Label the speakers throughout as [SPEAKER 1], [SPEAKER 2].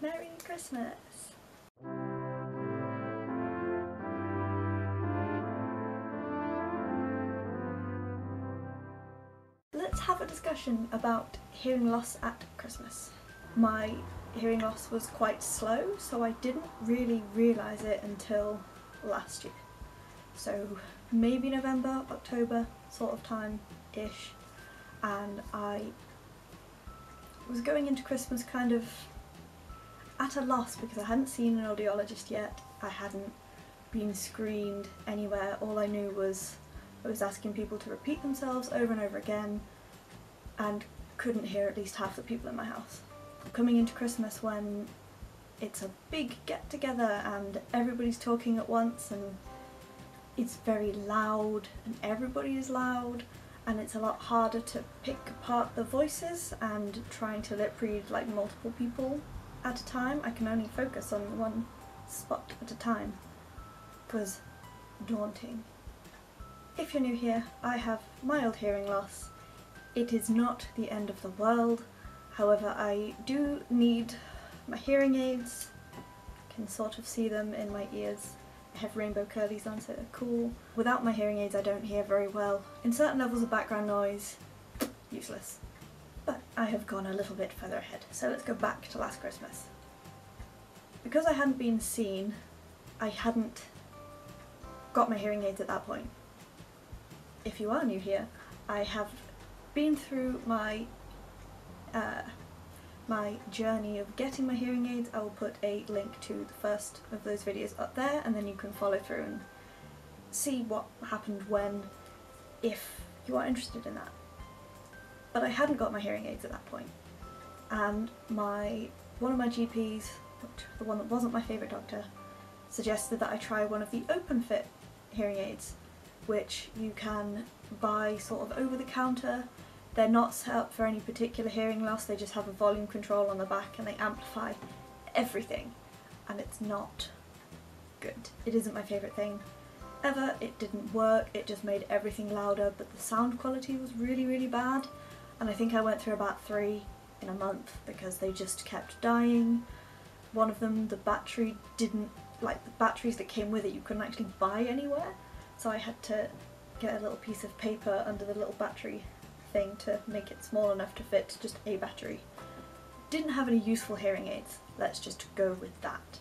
[SPEAKER 1] Merry Christmas! Let's have a discussion about hearing loss at Christmas. My hearing loss was quite slow, so I didn't really realise it until last year. So maybe November, October sort of time-ish, and I was going into Christmas kind of at a loss because I hadn't seen an audiologist yet, I hadn't been screened anywhere. All I knew was I was asking people to repeat themselves over and over again and couldn't hear at least half the people in my house. Coming into Christmas when it's a big get together and everybody's talking at once and it's very loud and everybody is loud and it's a lot harder to pick apart the voices, and trying to lip read like multiple people at a time, I can only focus on one spot at a time. It was daunting. If you're new here, I have mild hearing loss. It is not the end of the world, however I do need my hearing aids. I can sort of see them in my ears. I have rainbow curlies on, so they're cool. Without my hearing aids I don't hear very well. In certain levels of background noise, useless. But I have gone a little bit further ahead, so let's go back to last Christmas. Because I hadn't been seen, I hadn't got my hearing aids at that point. If you are new here, I have been through my my journey of getting my hearing aids. I will put a link to the first of those videos up there, and then you can follow through and see what happened when, if you are interested in that. But I hadn't got my hearing aids at that point, and one of my GPs, the one that wasn't my favourite doctor, suggested that I try one of the open fit hearing aids, which you can buy sort of over the counter. They're not set up for any particular hearing loss, they just have a volume control on the back and they amplify everything, and it's not good. It isn't my favourite thing ever. It didn't work, it just made everything louder, but the sound quality was really, really bad, and I think I went through about 3 in a month because they just kept dying. One of them, the battery didn't, like the batteries that came with it you couldn't actually buy anywhere, so I had to get a little piece of paper under the little battery thing to make it small enough to fit just a battery. Didn't have any useful hearing aids, let's just go with that.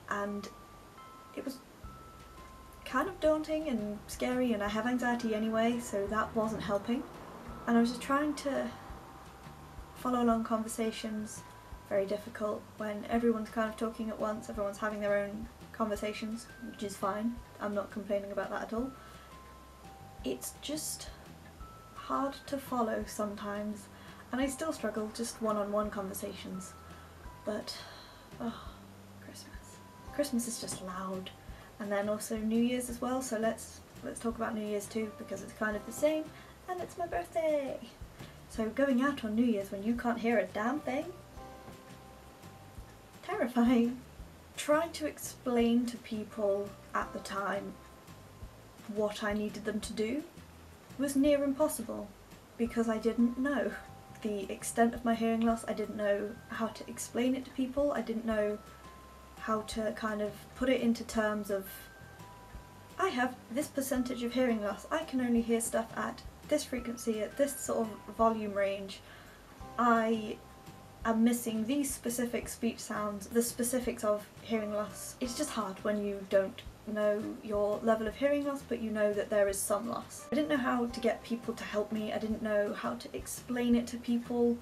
[SPEAKER 1] And it was kind of daunting and scary, and I have anxiety anyway, so that wasn't helping. And I was just trying to follow along conversations, very difficult when everyone's kind of talking at once, everyone's having their own conversations, which is fine, I'm not complaining about that at all. It's just hard to follow sometimes, and I still struggle just one-on-one conversations, but oh, Christmas. Christmas is just loud, and then also New Year's as well, so let's talk about New Year's too, because it's kind of the same, and it's my birthday! So going out on New Year's when you can't hear a damn thing? Terrifying. Trying to explain to people at the time what I needed them to do was near impossible, because I didn't know the extent of my hearing loss. I didn't know how to explain it to people. I didn't know how to kind of put it into terms of, I have this percentage of hearing loss, I can only hear stuff at this frequency, at this sort of volume range, I am missing these specific speech sounds, the specifics of hearing loss. It's just hard when you don't know your level of hearing loss, but you know that there is some loss. I didn't know how to get people to help me, I didn't know how to explain it to people.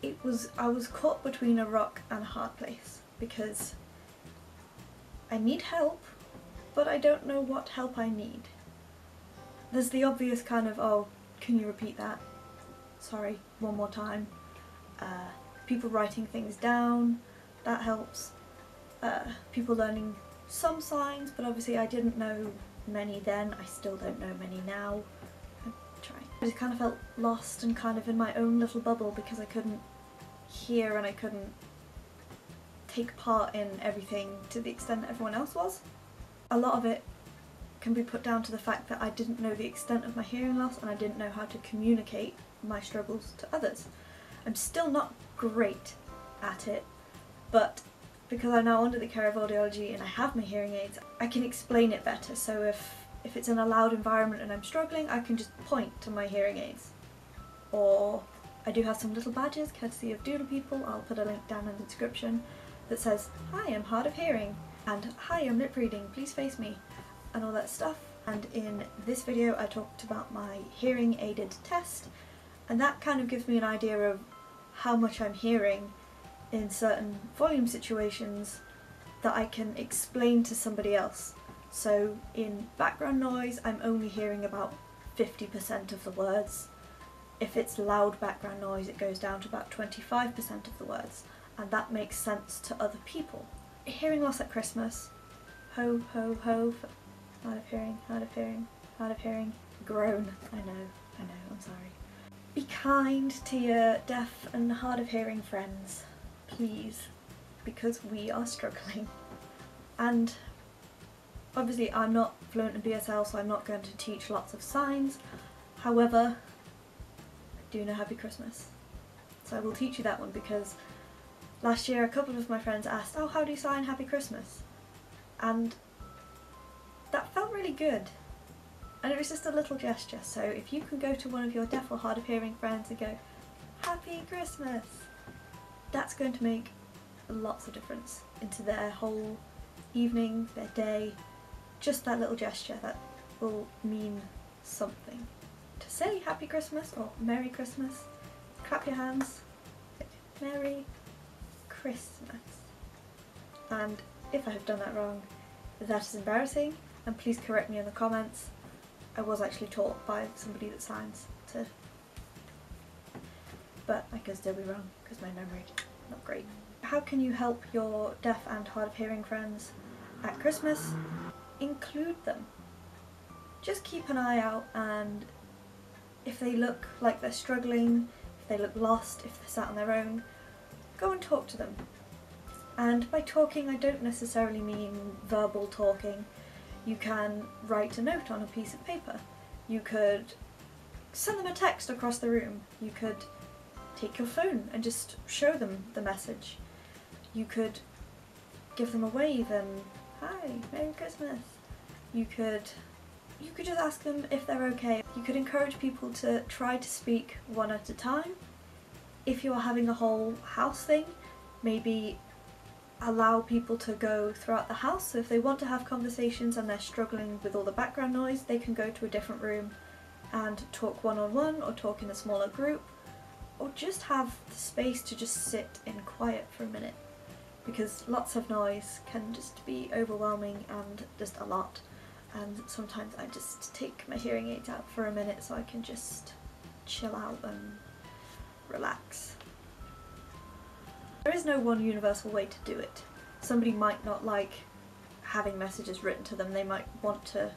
[SPEAKER 1] I was caught between a rock and a hard place, because I need help, but I don't know what help I need. There's the obvious kind of, oh, can you repeat that? Sorry, one more time. People writing things down, that helps. People learning some signs, but obviously I didn't know many then, I still don't know many now. I'm trying. I just kind of felt lost and kind of in my own little bubble because I couldn't hear and I couldn't take part in everything to the extent that everyone else was. A lot of it can be put down to the fact that I didn't know the extent of my hearing loss and I didn't know how to communicate my struggles to others. I'm still not great at it, but because I'm now under the care of audiology and I have my hearing aids, I can explain it better. So if it's in a loud environment and I'm struggling, I can just point to my hearing aids. Or I do have some little badges courtesy of Doodle People, I'll put a link down in the description, that says, "Hi, I'm hard of hearing," and "Hi, I'm lip reading, please face me," and all that stuff. And in this video I talked about my hearing aided test, and that kind of gives me an idea of how much I'm hearing in certain volume situations that I can explain to somebody else. So in background noise I'm only hearing about 50% of the words. If it's loud background noise it goes down to about 25% of the words, and that makes sense to other people. Hearing loss at Christmas. Ho ho ho. Hard of hearing, hard of hearing, hard of hearing. Groan. I know, I'm sorry. Be kind to your deaf and hard of hearing friends, please, because we are struggling. And obviously I'm not fluent in BSL, so I'm not going to teach lots of signs. However, I do know Happy Christmas. So I will teach you that one, because last year a couple of my friends asked, "Oh, how do you sign Happy Christmas?" And that felt really good. And it was just a little gesture, so if you can go to one of your deaf or hard of hearing friends and go, "Happy Christmas," that's going to make lots of difference into their whole evening, their day. Just that little gesture, that will mean something. To say Happy Christmas or Merry Christmas, clap your hands, Merry Christmas. And if I have done that wrong, that is embarrassing, and please correct me in the comments. I was actually taught by somebody that signs to, but I could still be wrong because my memory not great. How can you help your deaf and hard of hearing friends at Christmas? Include them. Just keep an eye out, and if they look like they're struggling, if they look lost, if they're sat on their own, go and talk to them. And by talking I don't necessarily mean verbal talking. You can write a note on a piece of paper. You could send them a text across the room. You could take your phone and just show them the message. You could give them a wave and, "Hi, Merry Christmas." You could just ask them if they're okay. You could encourage people to try to speak one at a time. If you're having a whole house thing, maybe allow people to go throughout the house. So if they want to have conversations and they're struggling with all the background noise, they can go to a different room and talk one-on-one, or talk in a smaller group, or just have the space to just sit in quiet for a minute, because lots of noise can just be overwhelming and just a lot. And sometimes I just take my hearing aids out for a minute so I can just chill out and relax. There is no one universal way to do it. Somebody might not like having messages written to them, they might want to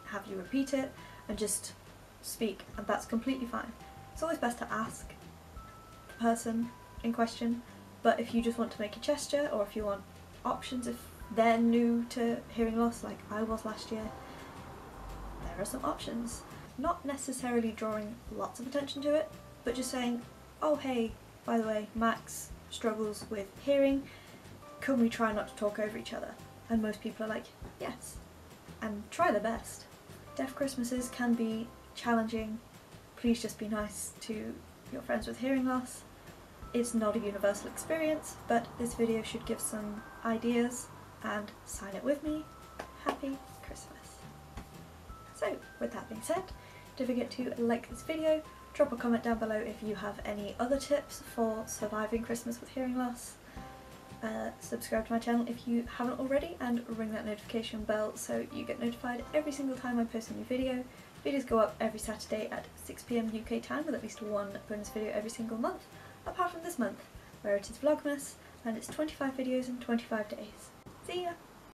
[SPEAKER 1] have you repeat it and just speak, and that's completely fine. It's always best to ask the person in question, but if you just want to make a gesture, or if you want options, if they're new to hearing loss like I was last year, there are some options. Not necessarily drawing lots of attention to it, but just saying, "Oh hey, by the way, Max struggles with hearing, can we try not to talk over each other?" And most people are like, yes, and try their best. Deaf Christmases can be challenging. Please just be nice to your friends with hearing loss. It's not a universal experience, but this video should give some ideas, and sign it with me. Happy Christmas. So with that being said, don't forget to like this video, drop a comment down below if you have any other tips for surviving Christmas with hearing loss. Subscribe to my channel if you haven't already, and ring that notification bell so you get notified every single time I post a new video. Videos go up every Saturday at 6 PM UK time, with at least one bonus video every single month, apart from this month, where it is Vlogmas, and it's 25 videos in 25 days. See ya!